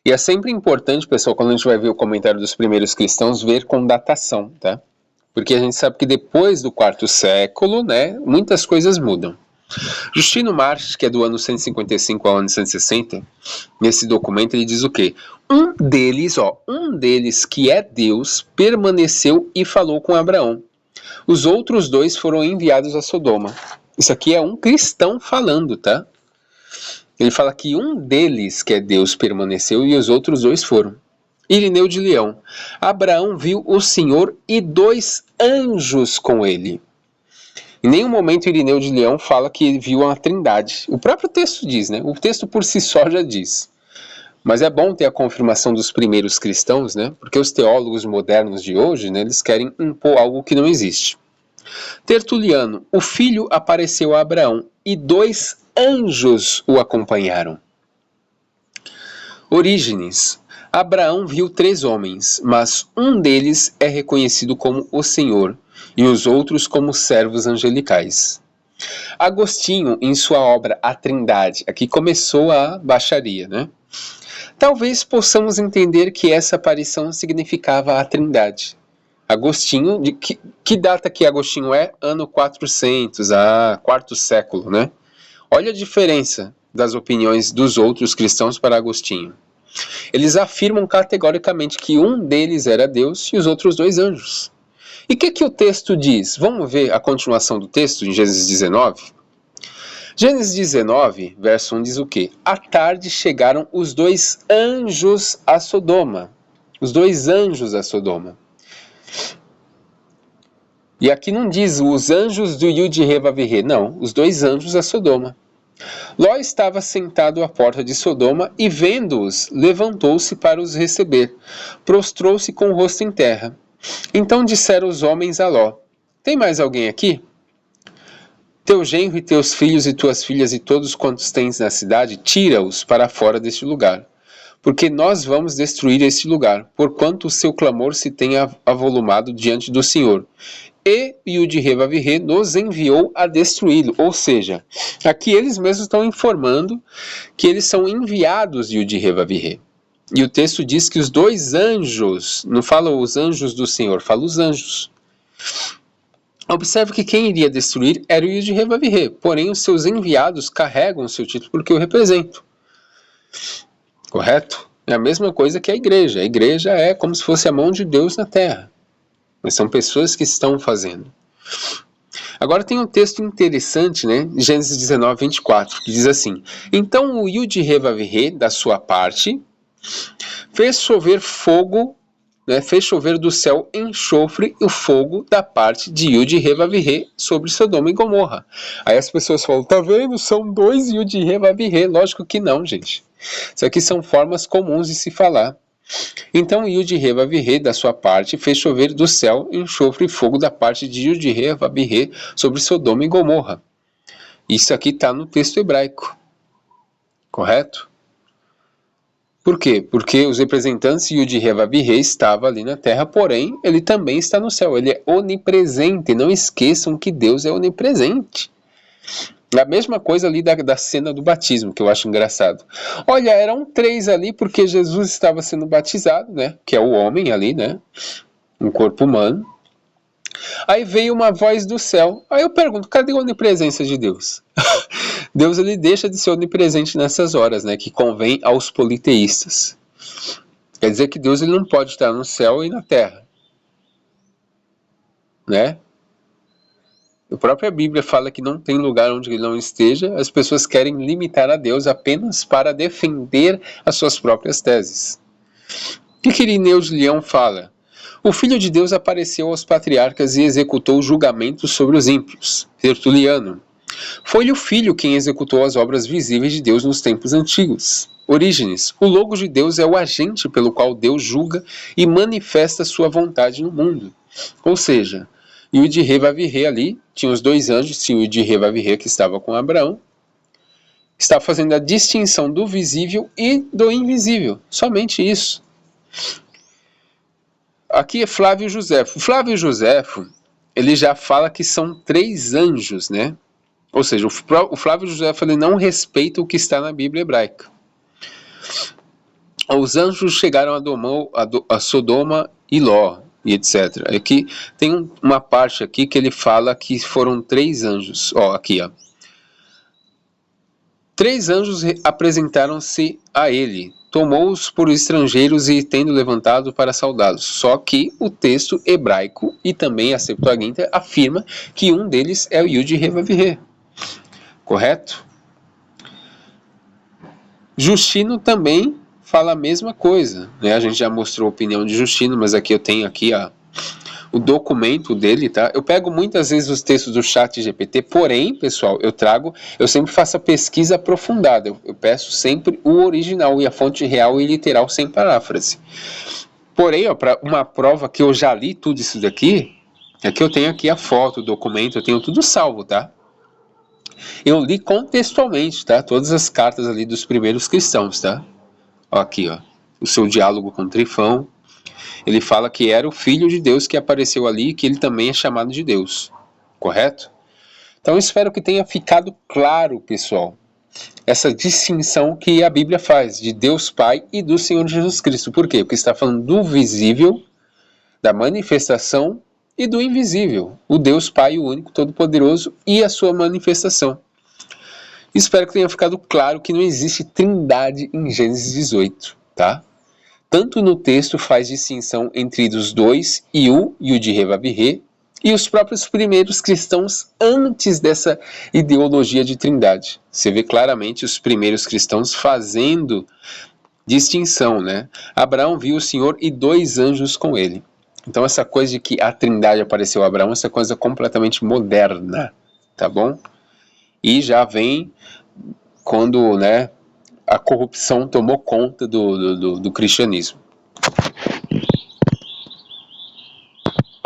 E é sempre importante, pessoal, quando a gente vai ver o comentário dos primeiros cristãos, ver com datação, tá? Porque a gente sabe que depois do quarto século, né, muitas coisas mudam. Justino Marques, que é do ano 155 ao ano 160, nesse documento ele diz o quê? Um deles que é Deus, permaneceu e falou com Abraão. Os outros dois foram enviados a Sodoma. Isso aqui é um cristão falando, tá? Ele fala que um deles, que é Deus, permaneceu e os outros dois foram. Irineu de Leão. Abraão viu o Senhor e 2 anjos com ele. Em nenhum momento Irineu de Leão fala que ele viu a Trindade. O próprio texto diz, né? O texto por si só já diz. Mas é bom ter a confirmação dos primeiros cristãos, né? Porque os teólogos modernos de hoje, né, eles querem impor algo que não existe. Tertuliano, o filho apareceu a Abraão e 2 anjos o acompanharam. Orígenes, Abraão viu 3 homens, mas um deles é reconhecido como o Senhor e os outros como servos angelicais. Agostinho, em sua obra A Trindade, aqui começou a baixaria, né? Talvez possamos entender que essa aparição significava a Trindade. Agostinho, de que data que Agostinho é? Ano 400, quarto século, né? Olha a diferença das opiniões dos outros cristãos para Agostinho. Eles afirmam categoricamente que um deles era Deus e os outros 2 anjos. E o que o texto diz? Vamos ver a continuação do texto em Gênesis 19? Gênesis 19, verso 1 diz o quê? À tarde chegaram os 2 anjos a Sodoma. Os 2 anjos a Sodoma. E aqui não diz os anjos do Yud-Re-Vav-Re, não, os 2 anjos a Sodoma. Ló estava sentado à porta de Sodoma e, vendo-os, levantou-se para os receber. Prostrou-se com o rosto em terra. Então disseram os homens a Ló: tem mais alguém aqui? Teu genro e teus filhos e tuas filhas e todos quantos tens na cidade, tira-os para fora deste lugar. Porque nós vamos destruir este lugar, porquanto o seu clamor se tem avolumado diante do Senhor. E Yud-Re-Vav-Re nos enviou a destruí-lo. Ou seja, aqui eles mesmos estão informando que eles são enviados de Yud-Re-Vav-Re. E o texto diz que os 2 anjos, não fala os anjos do Senhor, fala os anjos. Observe que quem iria destruir era o Yud-Re-Vav-Re, porém os seus enviados carregam o seu título porque o representam. Correto? É a mesma coisa que a igreja. A igreja é como se fosse a mão de Deus na terra. Mas são pessoas que estão fazendo. Agora tem um texto interessante, né? Gênesis 19, 24, que diz assim: então o Yud-Re-Vav-Re, da sua parte, fez chover fogo, né? Fez chover do céu enxofre e o fogo da parte de Yud-Re-Vav-Re sobre Sodoma e Gomorra. Aí as pessoas falam, tá vendo? São 2 Yud-Re-Vav-Re. Lógico que não, gente. Isso aqui são formas comuns de se falar. Então Yud-Re-Vav-Re, da sua parte, fez chover do céu enxofre e fogo da parte de Yud-Re-Vav-Re sobre Sodoma e Gomorra. Isso aqui está no texto hebraico. Correto? Por quê? Porque os representantes de Yud-Re-Vav-Re estavam ali na terra, porém, ele também está no céu. Ele é onipresente. Não esqueçam que Deus é onipresente. A mesma coisa ali da cena do batismo, que eu acho engraçado. Olha, eram 3 ali porque Jesus estava sendo batizado, né? Que é o homem ali, né? Um corpo humano. Aí veio uma voz do céu. Aí eu pergunto, cadê a onipresença de Deus? Deus, ele deixa de ser onipresente nessas horas, né? Que convém aos politeístas. Quer dizer que Deus, ele não pode estar no céu e na terra. Né? A própria Bíblia fala que não tem lugar onde ele não esteja. As pessoas querem limitar a Deus apenas para defender as suas próprias teses. O que Irineu de Leão fala? O Filho de Deus apareceu aos patriarcas e executou julgamentos sobre os ímpios. Tertuliano. Foi o Filho quem executou as obras visíveis de Deus nos tempos antigos. Orígenes. O Logos de Deus é o agente pelo qual Deus julga e manifesta sua vontade no mundo. Ou seja, Yud-Re-Vav-Re ali, tinha os 2 anjos, tinha o Yud-Re-Vav-Re que estava com Abraão, está fazendo a distinção do visível e do invisível, somente isso. Aqui é Flávio Joséfo. Flávio Joséfo, ele já fala que são 3 anjos, né? Ou seja, o Flávio Joséfo, ele não respeita o que está na Bíblia hebraica. Os anjos chegaram a Sodoma e Ló, e etc. Aqui tem uma parte aqui que ele fala que foram 3 anjos. Ó, aqui, ó. 3 anjos apresentaram-se a ele, tomou-os por estrangeiros e tendo levantado para saudá-los. Só que o texto hebraico e também a Septuaginta afirma que um deles é o Yud-Heh-Vav-Heh. Correto? Justino também fala a mesma coisa, né? A gente já mostrou a opinião de Justino, mas aqui eu tenho aqui o documento dele, tá? Eu pego muitas vezes os textos do chat GPT, porém, pessoal, eu sempre faço a pesquisa aprofundada, eu peço sempre o original e a fonte real e literal sem paráfrase. Porém, ó, para uma prova que eu já li tudo isso daqui, é que eu tenho aqui a foto, o documento, eu tenho tudo salvo, tá? Eu li contextualmente, tá? Todas as cartas ali dos primeiros cristãos, tá? Ó, aqui, ó, o seu diálogo com Trifão. Ele fala que era o Filho de Deus que apareceu ali e que ele também é chamado de Deus. Correto? Então espero que tenha ficado claro, pessoal, essa distinção que a Bíblia faz de Deus Pai e do Senhor Jesus Cristo. Por quê? Porque está falando do visível, da manifestação e do invisível. O Deus Pai, o único, todo-poderoso e a sua manifestação. Espero que tenha ficado claro que não existe trindade em Gênesis 18, tá? Tanto no texto faz distinção entre os dois e o Yud-Heh-Vav-Heh, e os próprios primeiros cristãos antes dessa ideologia de trindade. Você vê claramente os primeiros cristãos fazendo distinção, né? Abraão viu o Senhor e 2 anjos com ele. Então essa coisa de que a trindade apareceu a Abraão, essa coisa completamente moderna, tá bom? E já vem quando, né, a corrupção tomou conta do cristianismo.